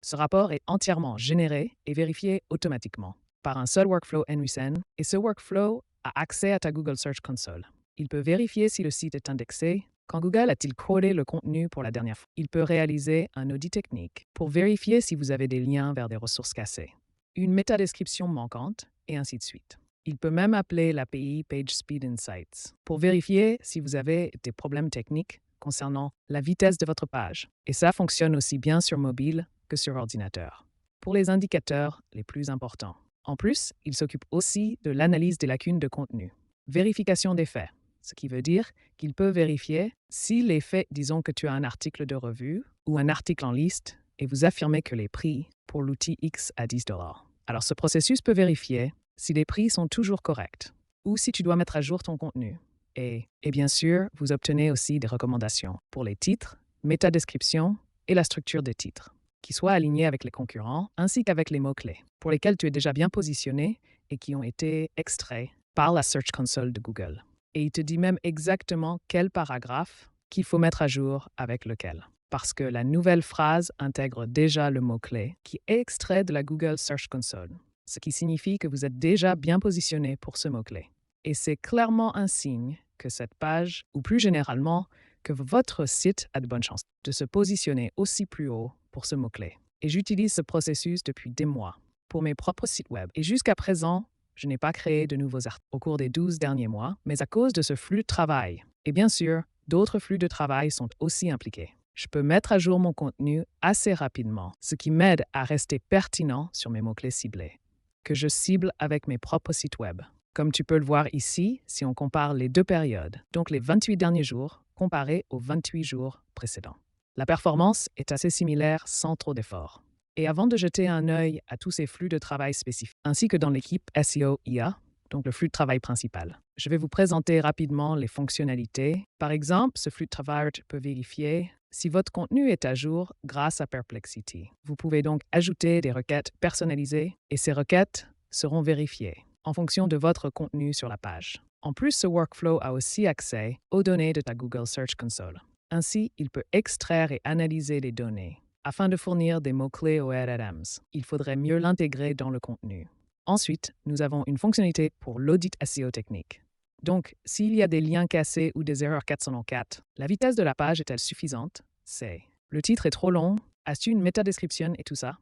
Ce rapport est entièrement généré et vérifié automatiquement par un seul workflow NWSN, et ce workflow a accès à ta Google Search Console. Il peut vérifier si le site est indexé, quand Google a-t-il crawlé le contenu pour la dernière fois. Il peut réaliser un audit technique pour vérifier si vous avez des liens vers des ressources cassées, une métadescription manquante, et ainsi de suite. Il peut même appeler l'API PageSpeed Insights pour vérifier si vous avez des problèmes techniques concernant la vitesse de votre page. Et ça fonctionne aussi bien sur mobile que sur ordinateur, pour les indicateurs les plus importants. En plus, il s'occupe aussi de l'analyse des lacunes de contenu. Vérification des faits, ce qui veut dire qu'il peut vérifier si les faits, disons que tu as un article de revue ou un article en liste et vous affirmez que les prix pour l'outil X à 10 $. Alors ce processus peut vérifier si les prix sont toujours corrects ou si tu dois mettre à jour ton contenu. Et bien sûr, vous obtenez aussi des recommandations pour les titres, métadescriptions et la structure des titres, qui soient alignés avec les concurrents ainsi qu'avec les mots-clés pour lesquels tu es déjà bien positionné et qui ont été extraits par la Search Console de Google. Et il te dit même exactement quel paragraphe qu'il faut mettre à jour avec lequel, parce que la nouvelle phrase intègre déjà le mot-clé qui est extrait de la Google Search Console, ce qui signifie que vous êtes déjà bien positionné pour ce mot-clé. Et c'est clairement un signe que cette page, ou plus généralement, que votre site a de bonnes chances de se positionner aussi plus haut pour ce mot-clé. Et j'utilise ce processus depuis des mois pour mes propres sites web. Et jusqu'à présent, je n'ai pas créé de nouveaux articles au cours des 12 derniers mois, mais à cause de ce flux de travail. Et bien sûr, d'autres flux de travail sont aussi impliqués. Je peux mettre à jour mon contenu assez rapidement, ce qui m'aide à rester pertinent sur mes mots-clés ciblés, que je cible avec mes propres sites web. Comme tu peux le voir ici, si on compare les deux périodes, donc les 28 derniers jours comparés aux 28 jours précédents. La performance est assez similaire sans trop d'efforts. Et avant de jeter un œil à tous ces flux de travail spécifiques, ainsi que dans l'équipe SEO IA, donc le flux de travail principal, je vais vous présenter rapidement les fonctionnalités. Par exemple, ce flux de travail peut vérifier si votre contenu est à jour grâce à Perplexity. Vous pouvez donc ajouter des requêtes personnalisées et ces requêtes seront vérifiées en fonction de votre contenu sur la page. En plus, ce workflow a aussi accès aux données de ta Google Search Console. Ainsi, il peut extraire et analyser les données afin de fournir des mots-clés aux LLMs. Il faudrait mieux l'intégrer dans le contenu. Ensuite, nous avons une fonctionnalité pour l'audit SEO technique. Donc, s'il y a des liens cassés ou des erreurs 404, la vitesse de la page est-elle suffisante? Le titre est trop long? As-tu une métadescription et tout ça?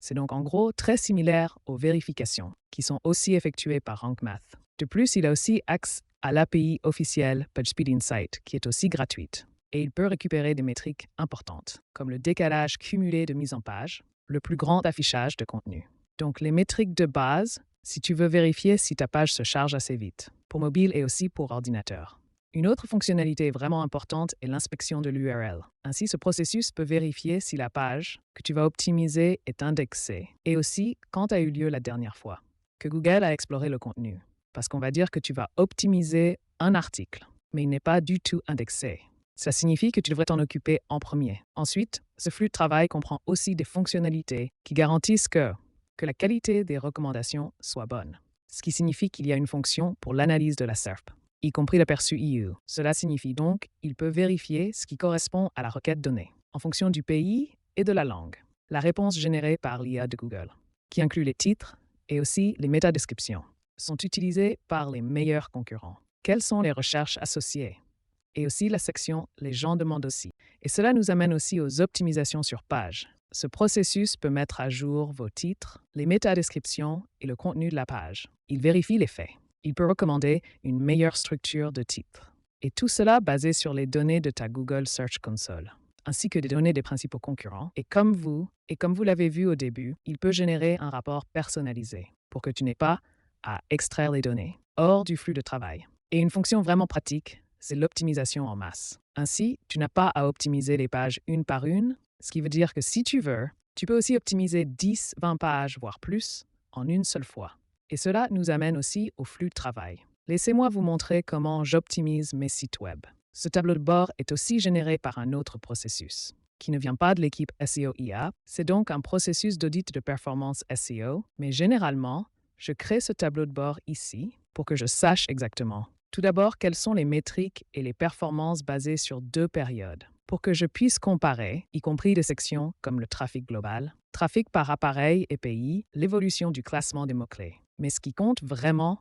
C'est donc en gros très similaire aux vérifications, qui sont aussi effectuées par RankMath. De plus, il a aussi accès à l'API officielle PageSpeed Insight, qui est aussi gratuite. Et il peut récupérer des métriques importantes, comme le décalage cumulé de mise en page, le plus grand affichage de contenu. Donc les métriques de base, si tu veux vérifier si ta page se charge assez vite, pour mobile et aussi pour ordinateur. Une autre fonctionnalité vraiment importante est l'inspection de l'URL. Ainsi, ce processus peut vérifier si la page que tu vas optimiser est indexée et aussi quand a eu lieu la dernière fois que Google a exploré le contenu. Parce qu'on va dire que tu vas optimiser un article, mais il n'est pas du tout indexé. Ça signifie que tu devrais t'en occuper en premier. Ensuite, ce flux de travail comprend aussi des fonctionnalités qui garantissent que la qualité des recommandations soit bonne. Ce qui signifie qu'il y a une fonction pour l'analyse de la SERP, y compris l'aperçu EU. Cela signifie donc qu'il peut vérifier ce qui correspond à la requête donnée, en fonction du pays et de la langue. La réponse générée par l'IA de Google, qui inclut les titres et aussi les métadescriptions, sont utilisées par les meilleurs concurrents. Quelles sont les recherches associées? Et aussi la section « Les gens demandent aussi ». Et cela nous amène aussi aux optimisations sur page. Ce processus peut mettre à jour vos titres, les métadescriptions et le contenu de la page. Il vérifie les faits. Il peut recommander une meilleure structure de titres. Et tout cela basé sur les données de ta Google Search Console, ainsi que des données des principaux concurrents. Et comme vous l'avez vu au début, il peut générer un rapport personnalisé pour que tu n'aies pas à extraire les données hors du flux de travail. Et une fonction vraiment pratique, c'est l'optimisation en masse. Ainsi, tu n'as pas à optimiser les pages une par une, ce qui veut dire que si tu veux, tu peux aussi optimiser 10, 20 pages, voire plus, en une seule fois. Et cela nous amène aussi au flux de travail. Laissez-moi vous montrer comment j'optimise mes sites web. Ce tableau de bord est aussi généré par un autre processus, qui ne vient pas de l'équipe SEO IA. C'est donc un processus d'audit de performance SEO, mais généralement, je crée ce tableau de bord ici pour que je sache exactement. Tout d'abord, quelles sont les métriques et les performances basées sur deux périodes, pour que je puisse comparer, y compris des sections comme le trafic global, trafic par appareil et pays, l'évolution du classement des mots-clés. Mais ce qui compte vraiment,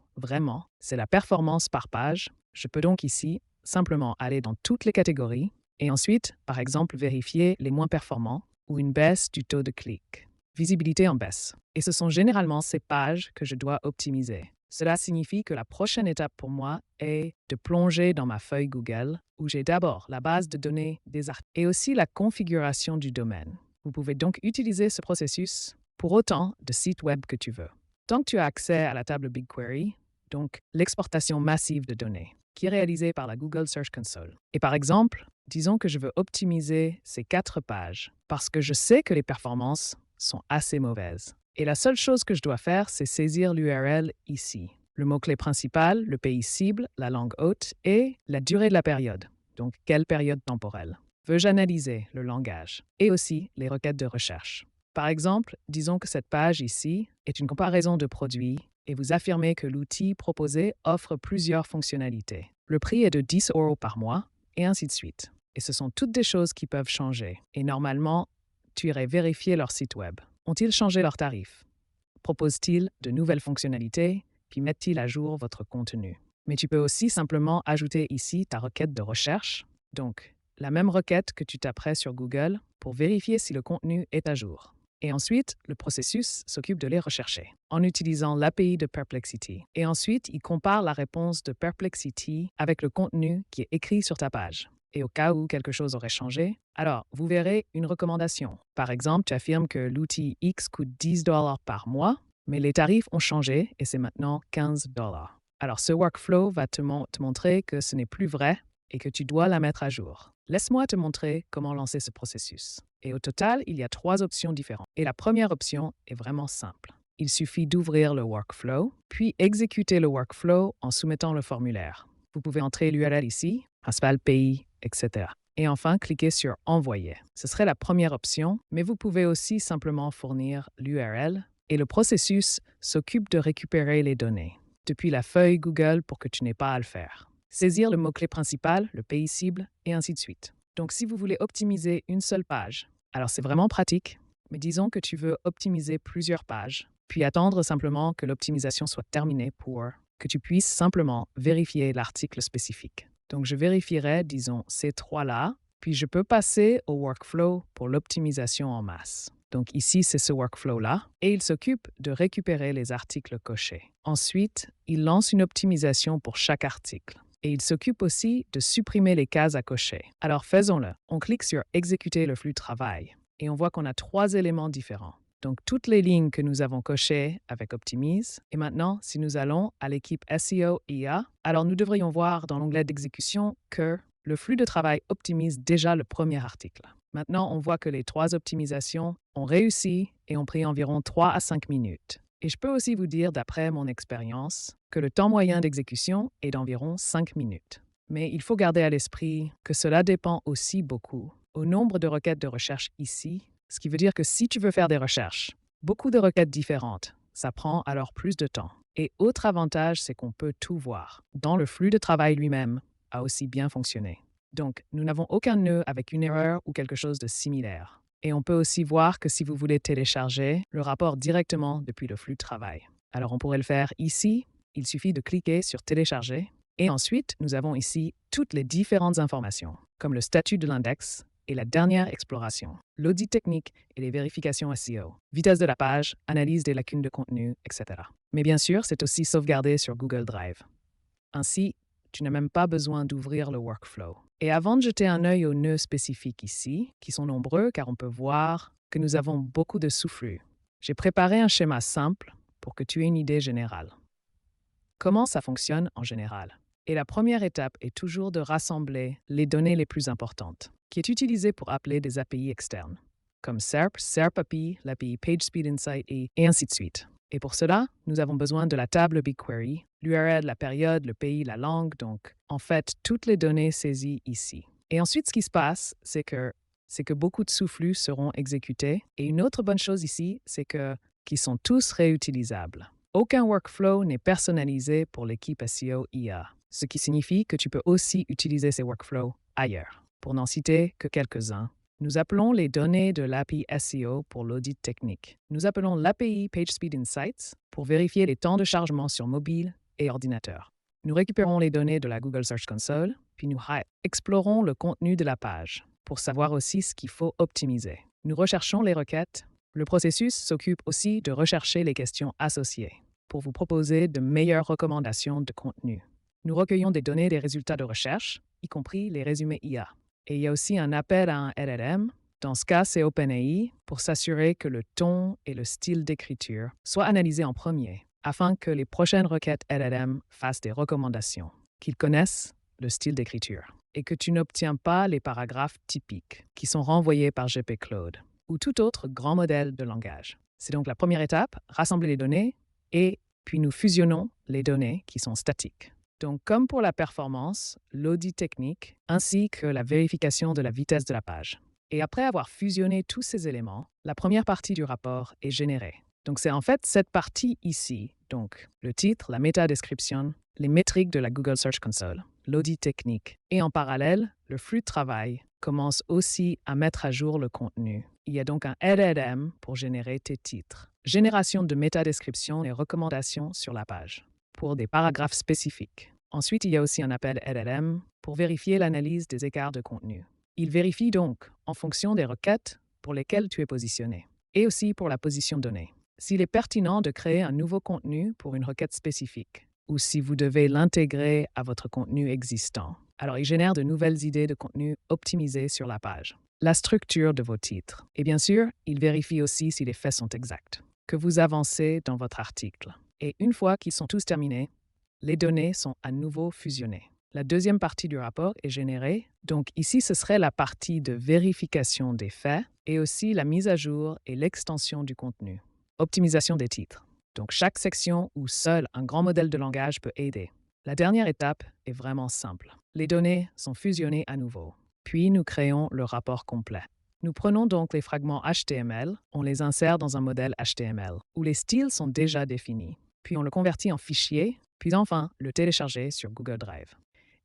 c'est la performance par page. Je peux donc ici simplement aller dans toutes les catégories et ensuite, par exemple, vérifier les moins performants ou une baisse du taux de clic. Visibilité en baisse. Et ce sont généralement ces pages que je dois optimiser. Cela signifie que la prochaine étape pour moi est de plonger dans ma feuille Google où j'ai d'abord la base de données des articles et aussi la configuration du domaine. Vous pouvez donc utiliser ce processus pour autant de sites web que tu veux. Tant que tu as accès à la table BigQuery, donc l'exportation massive de données, qui est réalisée par la Google Search Console. Et par exemple, disons que je veux optimiser ces 4 pages parce que je sais que les performances sont assez mauvaises. Et la seule chose que je dois faire, c'est saisir l'URL ici. Le mot-clé principal, le pays cible, la langue hôte et la durée de la période. Donc, quelle période temporelle? Veux-je analyser le langage et aussi les requêtes de recherche? Par exemple, disons que cette page ici est une comparaison de produits et vous affirmez que l'outil proposé offre plusieurs fonctionnalités. Le prix est de 10 € par mois et ainsi de suite. Et ce sont toutes des choses qui peuvent changer. Et normalement, tu irais vérifier leur site web. Ont-ils changé leurs tarifs? Proposent-ils de nouvelles fonctionnalités? Puis mettent-ils à jour votre contenu? Mais tu peux aussi simplement ajouter ici ta requête de recherche. Donc, la même requête que tu taperais sur Google pour vérifier si le contenu est à jour. Et ensuite, le processus s'occupe de les rechercher en utilisant l'API de Perplexity. Et ensuite, il compare la réponse de Perplexity avec le contenu qui est écrit sur ta page. Et au cas où quelque chose aurait changé, alors vous verrez une recommandation. Par exemple, tu affirmes que l'outil X coûte 10 $ par mois, mais les tarifs ont changé et c'est maintenant 15 $. Alors ce workflow va te montrer que ce n'est plus vrai et que tu dois la mettre à jour. Laisse-moi te montrer comment lancer ce processus. Et au total, il y a 3 options différentes. Et la première option est vraiment simple. Il suffit d'ouvrir le workflow, puis exécuter le workflow en soumettant le formulaire. Vous pouvez entrer l'URL ici, principal pays, etc. Et enfin, cliquez sur « Envoyer ». Ce serait la première option, mais vous pouvez aussi simplement fournir l'URL et le processus s'occupe de récupérer les données depuis la feuille Google pour que tu n'aies pas à le faire. Saisir le mot-clé principal, le pays cible, et ainsi de suite. Donc, si vous voulez optimiser une seule page, alors c'est vraiment pratique, mais disons que tu veux optimiser plusieurs pages, puis attendre simplement que l'optimisation soit terminée pour que tu puisses simplement vérifier l'article spécifique. Donc, je vérifierai, disons, ces 3-là, puis je peux passer au workflow pour l'optimisation en masse. Donc ici, c'est ce workflow-là, et il s'occupe de récupérer les articles cochés. Ensuite, il lance une optimisation pour chaque article. Et il s'occupe aussi de supprimer les cases à cocher. Alors faisons-le. On clique sur « Exécuter le flux de travail » et on voit qu'on a 3 éléments différents. Donc toutes les lignes que nous avons cochées avec Optimise. Et maintenant, si nous allons à l'équipe SEO IA, alors nous devrions voir dans l'onglet d'exécution que le flux de travail optimise déjà le premier article. Maintenant, on voit que les 3 optimisations ont réussi et ont pris environ 3 à 5 minutes. Et je peux aussi vous dire, d'après mon expérience, que le temps moyen d'exécution est d'environ 5 minutes. Mais il faut garder à l'esprit que cela dépend aussi beaucoup au nombre de requêtes de recherche ici, ce qui veut dire que si tu veux faire des recherches, beaucoup de requêtes différentes, ça prend alors plus de temps. Et autre avantage, c'est qu'on peut tout voir. Dans le flux de travail lui-même, a aussi bien fonctionné. Donc, nous n'avons aucun nœud avec une erreur ou quelque chose de similaire. Et on peut aussi voir que si vous voulez télécharger le rapport directement depuis le flux de travail. Alors, on pourrait le faire ici. Il suffit de cliquer sur « Télécharger ». Et ensuite, nous avons ici toutes les différentes informations, comme le statut de l'index et la dernière exploration, l'audit technique et les vérifications SEO, vitesse de la page, analyse des lacunes de contenu, etc. Mais bien sûr, c'est aussi sauvegardé sur Google Drive. Ainsi, tu n'as même pas besoin d'ouvrir le workflow. Et avant de jeter un œil aux nœuds spécifiques ici, qui sont nombreux car on peut voir que nous avons beaucoup de sous-flux, j'ai préparé un schéma simple pour que tu aies une idée générale. Comment ça fonctionne en général? Et la première étape est toujours de rassembler les données les plus importantes, qui est utilisée pour appeler des API externes, comme SERP, SERP API, l'API PageSpeed Insight et ainsi de suite. Et pour cela, nous avons besoin de la table BigQuery, l'URL, la période, le pays, la langue, donc en fait, toutes les données saisies ici. Et ensuite, ce qui se passe, c'est que beaucoup de sous-flux seront exécutés. Et une autre bonne chose ici, c'est qu'ils sont tous réutilisables. Aucun workflow n'est personnalisé pour l'équipe SEO IA, ce qui signifie que tu peux aussi utiliser ces workflows ailleurs, pour n'en citer que quelques-uns. Nous appelons les données de l'API SEO pour l'audit technique. Nous appelons l'API PageSpeed Insights pour vérifier les temps de chargement sur mobile et ordinateur. Nous récupérons les données de la Google Search Console, puis nous explorons le contenu de la page pour savoir aussi ce qu'il faut optimiser. Nous recherchons les requêtes. Le processus s'occupe aussi de rechercher les questions associées pour vous proposer de meilleures recommandations de contenu. Nous recueillons des données des résultats de recherche, y compris les résumés IA. Et il y a aussi un appel à un LLM. Dans ce cas, c'est OpenAI pour s'assurer que le ton et le style d'écriture soient analysés en premier, afin que les prochaines requêtes LLM fassent des recommandations, qu'ils connaissent le style d'écriture, et que tu n'obtiens pas les paragraphes typiques qui sont renvoyés par GP-Claude ou tout autre grand modèle de langage. C'est donc la première étape, rassembler les données, et puis nous fusionnons les données qui sont statiques. Donc, comme pour la performance, l'audit technique, ainsi que la vérification de la vitesse de la page. Et après avoir fusionné tous ces éléments, la première partie du rapport est générée. Donc, c'est en fait cette partie ici, donc le titre, la métadescription, les métriques de la Google Search Console, l'audit technique. Et en parallèle, le flux de travail commence aussi à mettre à jour le contenu. Il y a donc un LLM pour générer tes titres. Génération de métadescription et recommandations sur la page pour des paragraphes spécifiques. Ensuite, il y a aussi un appel LLM pour vérifier l'analyse des écarts de contenu. Il vérifie donc en fonction des requêtes pour lesquelles tu es positionné et aussi pour la position donnée. S'il est pertinent de créer un nouveau contenu pour une requête spécifique ou si vous devez l'intégrer à votre contenu existant, alors il génère de nouvelles idées de contenu optimisées sur la page. La structure de vos titres. Et bien sûr, il vérifie aussi si les faits sont exacts, que vous avancez dans votre article. Et une fois qu'ils sont tous terminés, les données sont à nouveau fusionnées. La deuxième partie du rapport est générée. Donc ici, ce serait la partie de vérification des faits et aussi la mise à jour et l'extension du contenu. Optimisation des titres. Donc chaque section ou seul un grand modèle de langage peut aider. La dernière étape est vraiment simple. Les données sont fusionnées à nouveau. Puis nous créons le rapport complet. Nous prenons donc les fragments HTML, on les insère dans un modèle HTML, où les styles sont déjà définis. Puis on le convertit en fichier, puis enfin le télécharger sur Google Drive.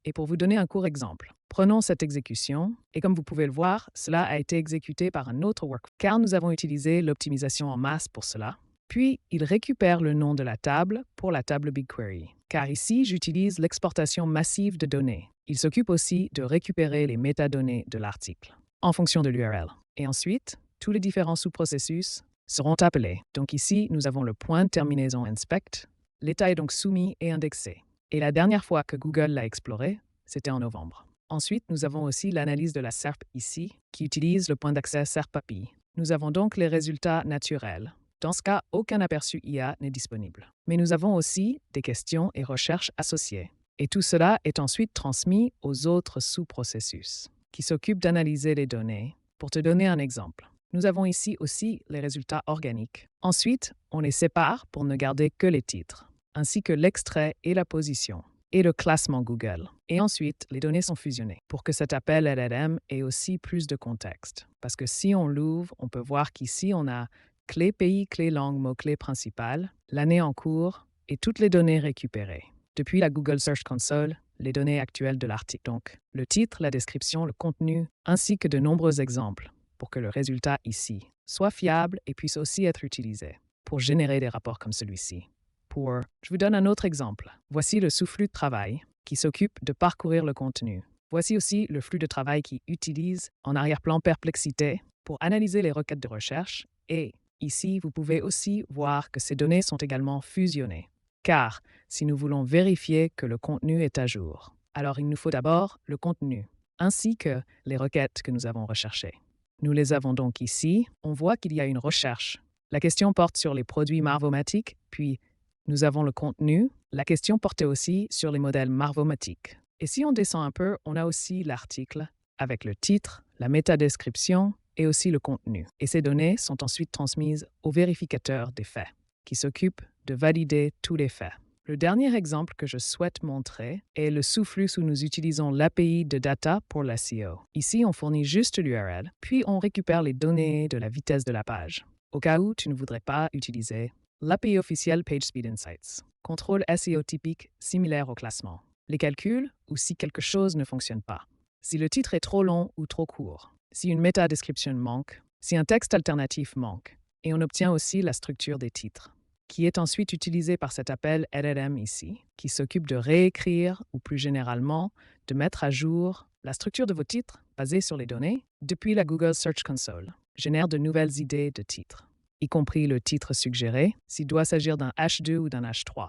Et pour vous donner un court exemple, prenons cette exécution, et comme vous pouvez le voir, cela a été exécuté par un autre workflow, car nous avons utilisé l'optimisation en masse pour cela. Puis, il récupère le nom de la table pour la table BigQuery, car ici, j'utilise l'exportation massive de données. Il s'occupe aussi de récupérer les métadonnées de l'article en fonction de l'URL. Et ensuite, tous les différents sous-processus seront appelés. Donc ici, nous avons le point de terminaison inspect. L'état est donc soumis et indexé. Et la dernière fois que Google l'a exploré, c'était en novembre. Ensuite, nous avons aussi l'analyse de la SERP ici, qui utilise le point d'accès SERP API. Nous avons donc les résultats naturels. Dans ce cas, aucun aperçu IA n'est disponible. Mais nous avons aussi des questions et recherches associées. Et tout cela est ensuite transmis aux autres sous-processus, qui s'occupent d'analyser les données. Pour te donner un exemple, nous avons ici aussi les résultats organiques. Ensuite, on les sépare pour ne garder que les titres, ainsi que l'extrait et la position, et le classement Google. Et ensuite, les données sont fusionnées pour que cet appel LLM ait aussi plus de contexte. Parce que si on l'ouvre, on peut voir qu'ici, on a clé pays, clé langue, mot-clé principal, l'année en cours et toutes les données récupérées. Depuis la Google Search Console, les données actuelles de l'article, donc le titre, la description, le contenu, ainsi que de nombreux exemples, pour que le résultat ici soit fiable et puisse aussi être utilisé pour générer des rapports comme celui-ci. Je vous donne un autre exemple. Voici le sous-flux de travail qui s'occupe de parcourir le contenu. Voici aussi le flux de travail qui utilise en arrière-plan Perplexité pour analyser les requêtes de recherche. Et ici, vous pouvez aussi voir que ces données sont également fusionnées. Car si nous voulons vérifier que le contenu est à jour, alors il nous faut d'abord le contenu, ainsi que les requêtes que nous avons recherchées. Nous les avons donc ici. On voit qu'il y a une recherche. La question porte sur les produits Marvomatic, puis nous avons le contenu. La question portait aussi sur les modèles Marvomatic. Et si on descend un peu, on a aussi l'article avec le titre, la métadescription et aussi le contenu. Et ces données sont ensuite transmises au vérificateur des faits, qui s'occupe de valider tous les faits. Le dernier exemple que je souhaite montrer est le sous-flux où nous utilisons l'API de data pour la SEO. Ici, on fournit juste l'URL, puis on récupère les données de la vitesse de la page. Au cas où tu ne voudrais pas utiliser l'API officielle PageSpeed Insights. Contrôle SEO typique similaire au classement. Les calculs ou si quelque chose ne fonctionne pas. Si le titre est trop long ou trop court. si une métadescription manque, si un texte alternatif manque. Et on obtient aussi la structure des titres, qui est ensuite utilisée par cet appel LLM ici, qui s'occupe de réécrire ou plus généralement de mettre à jour la structure de vos titres basée sur les données depuis la Google Search Console, génère de nouvelles idées de titres, y compris le titre suggéré, s'il doit s'agir d'un H2 ou d'un H3,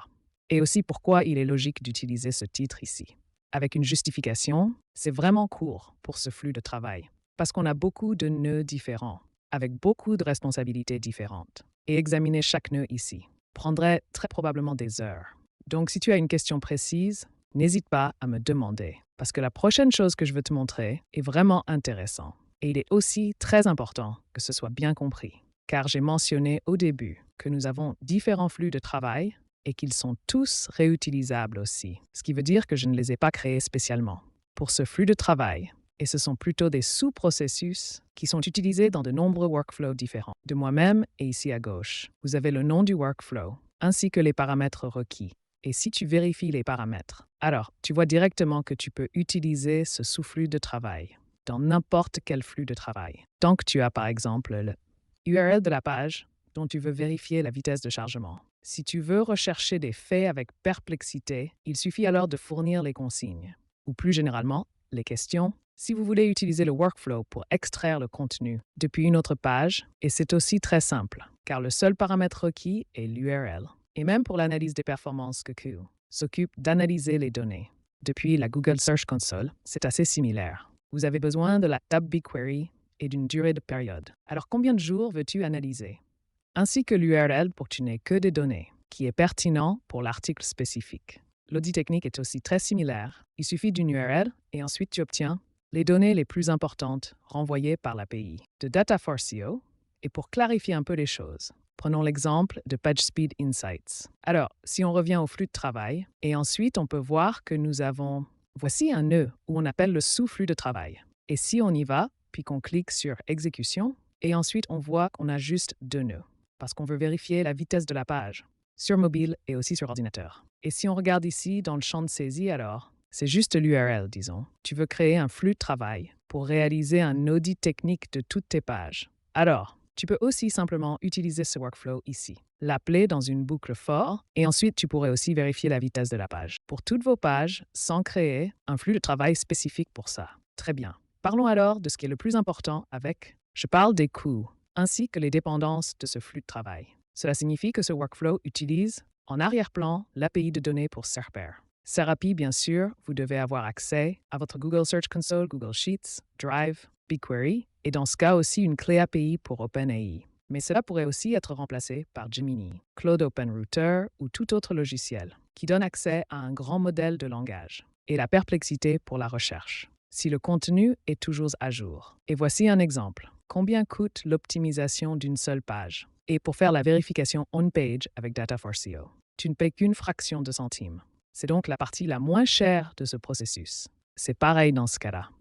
et aussi pourquoi il est logique d'utiliser ce titre ici. Avec une justification, c'est vraiment court pour ce flux de travail, parce qu'on a beaucoup de nœuds différents, avec beaucoup de responsabilités différentes. Et examiner chaque nœud ici prendrait très probablement des heures. Donc si tu as une question précise, n'hésite pas à me demander, parce que la prochaine chose que je veux te montrer est vraiment intéressant. Et il est aussi très important que ce soit bien compris, car j'ai mentionné au début que nous avons différents flux de travail et qu'ils sont tous réutilisables aussi, ce qui veut dire que je ne les ai pas créés spécialement pour ce flux de travail. Et ce sont plutôt des sous-processus qui sont utilisés dans de nombreux workflows différents. De moi-même et ici à gauche, vous avez le nom du workflow, ainsi que les paramètres requis. Et si tu vérifies les paramètres, alors tu vois directement que tu peux utiliser ce sous-flux de travail dans n'importe quel flux de travail. Tant que tu as par exemple le URL de la page dont tu veux vérifier la vitesse de chargement. Si tu veux rechercher des faits avec perplexité, il suffit alors de fournir les consignes, ou plus généralement, les questions, si vous voulez utiliser le workflow pour extraire le contenu depuis une autre page, et c'est aussi très simple, car le seul paramètre requis est l'URL. Et même pour l'analyse des performances, Q s'occupe d'analyser les données. Depuis la Google Search Console, c'est assez similaire. Vous avez besoin de la table BigQuery et d'une durée de période. Alors combien de jours veux-tu analyser? Ainsi que l'URL pour que tu n'aies que des données, qui est pertinent pour l'article spécifique. L'audit technique est aussi très similaire. Il suffit d'une URL et ensuite tu obtiens les données les plus importantes renvoyées par l'API de Data4CO. Et pour clarifier un peu les choses, prenons l'exemple de PageSpeed Insights. Alors, si on revient au flux de travail, et ensuite on peut voir que nous avons, voici un nœud où on appelle le sous-flux de travail. Et si on y va, puis qu'on clique sur Exécution, et ensuite on voit qu'on a juste deux nœuds, parce qu'on veut vérifier la vitesse de la page, sur mobile et aussi sur ordinateur. Et si on regarde ici dans le champ de saisie alors, c'est juste l'URL, disons. Tu veux créer un flux de travail pour réaliser un audit technique de toutes tes pages. Alors, tu peux aussi simplement utiliser ce workflow ici, l'appeler dans une boucle for, et ensuite tu pourrais aussi vérifier la vitesse de la page pour toutes vos pages sans créer un flux de travail spécifique pour ça. Très bien. Parlons alors de ce qui est le plus important avec, je parle des coûts, ainsi que les dépendances de ce flux de travail. Cela signifie que ce workflow utilise en arrière-plan l'API de données pour SERPer. SERAPI, bien sûr, vous devez avoir accès à votre Google Search Console, Google Sheets, Drive, BigQuery, et dans ce cas aussi une clé API pour OpenAI. Mais cela pourrait aussi être remplacé par Gemini, Claude Open Router ou tout autre logiciel qui donne accès à un grand modèle de langage et la perplexité pour la recherche, si le contenu est toujours à jour. Et voici un exemple. Combien coûte l'optimisation d'une seule page? Et pour faire la vérification on-page avec Data4CO, tu ne paies qu'une fraction de centime. C'est donc la partie la moins chère de ce processus. C'est pareil dans ce cas-là.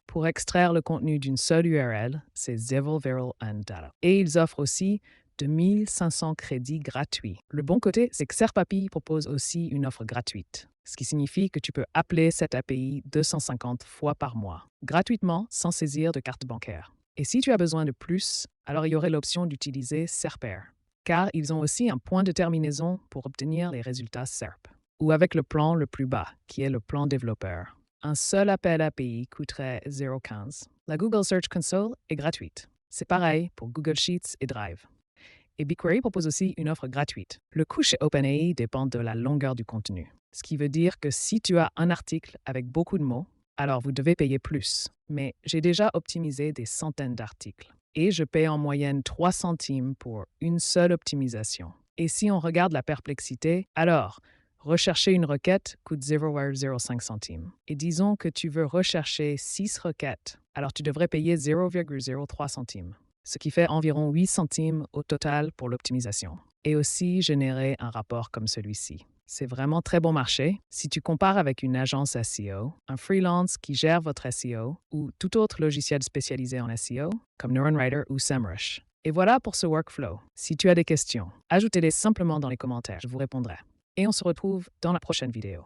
Pour extraire le contenu d'une seule URL, c'est Zevel, Viral and Data. Et ils offrent aussi 2500 crédits gratuits. Le bon côté, c'est que SERPAPI propose aussi une offre gratuite, ce qui signifie que tu peux appeler cette API 250 fois par mois, gratuitement, sans saisir de carte bancaire. Et si tu as besoin de plus, alors il y aurait l'option d'utiliser SERPer, car ils ont aussi un point de terminaison pour obtenir les résultats SERP, ou avec le plan le plus bas, qui est le plan développeur. Un seul appel API coûterait 0,15. La Google Search Console est gratuite. C'est pareil pour Google Sheets et Drive. Et BigQuery propose aussi une offre gratuite. Le coût chez OpenAI dépend de la longueur du contenu, ce qui veut dire que si tu as un article avec beaucoup de mots, alors vous devez payer plus. Mais j'ai déjà optimisé des centaines d'articles et je paie en moyenne 3 centimes pour une seule optimisation. Et si on regarde la perplexité, alors rechercher une requête coûte 0,05 centimes. Et disons que tu veux rechercher 6 requêtes, alors tu devrais payer 0,03 centimes, ce qui fait environ 8 centimes au total pour l'optimisation. Et aussi générer un rapport comme celui-ci. C'est vraiment très bon marché si tu compares avec une agence SEO, un freelance qui gère votre SEO ou tout autre logiciel spécialisé en SEO, comme NeuronWriter ou SEMrush. Et voilà pour ce workflow. Si tu as des questions, ajoutez-les simplement dans les commentaires, je vous répondrai. Et on se retrouve dans la prochaine vidéo.